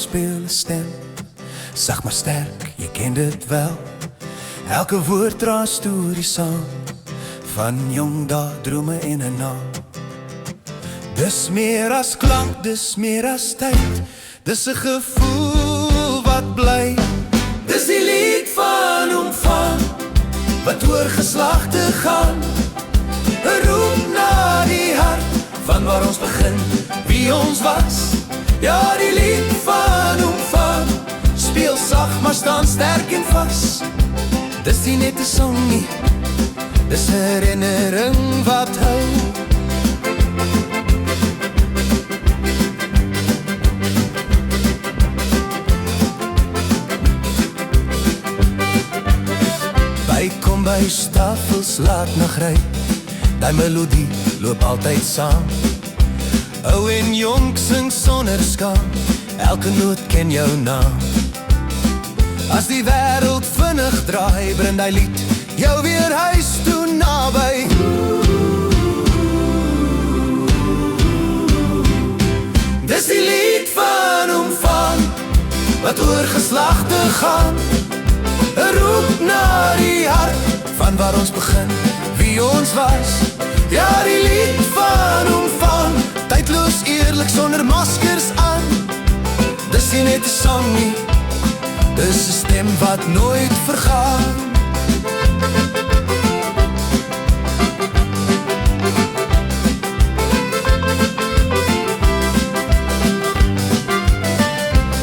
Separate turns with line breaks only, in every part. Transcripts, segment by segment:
speel 'n stem, sag maar sterk, jy ken dit wel. Elke woord dra 'n storie saam, van jong dae, drome en 'n naam. Dis meer as klank, dis meer as tyd, dis 'n gevoel wat bly. Dis die lied van omvang, wat oor geslagte gaan. 'n roep na die hart, van waar ons begin, wie ons was. Ja, die lied van omvang, speel sag maar staan sterk en vas. Dis nie net 'n song nie, dis 'n herinnering wat hou. By kombuistafels laat nagry, die melodie loop altyd saam. Ou en jong sing sonder skaam, elke noot ken jou naam. As die wêreld vinnig draai, bring die lied jou weer huis toe naby. Dis die lied van omvang, wat oor geslagte gaan. 'n roep na die hart, van waar ons begin, wie ons was. Ja, die lied van omvang, tydloos eerlik sonder maskers aan. Dis nie net 'n sang nie, dis 'n stem wat nooit vergaan.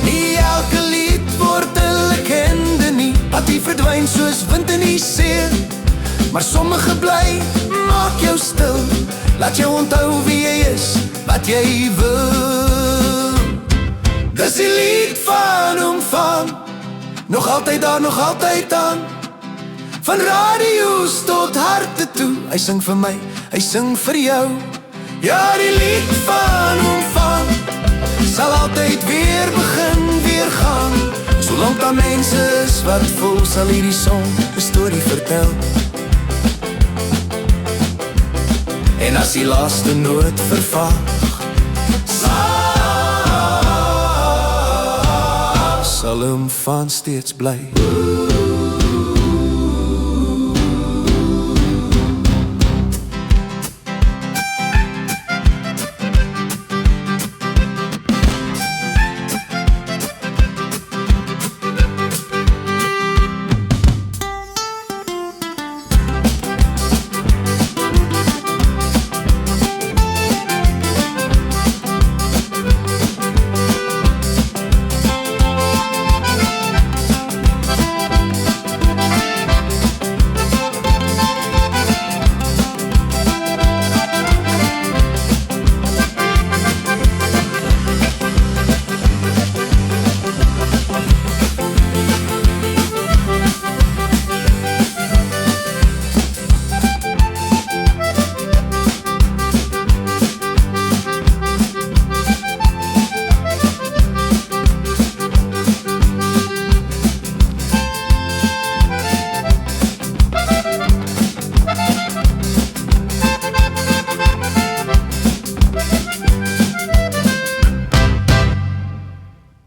Nie elke lied word 'n legende nie, wat die verdwyn soos wind in die see. Maar sommige bly, maak jou stil, laat jou onthou wie jy is, wat jy wil. Dis die lied van omvang, nog altyd daar, nog altyd aan. Van radio's tot harte toe, hy sing vir my, hy sing vir jou. Ja, die lied van omvang, sal altyd weer begin, weer gaan. Solank daar mense is wat voel, sal hierdie song 'n storie vertel. En as die laaste noot vervaag, sal hom van steeds bly.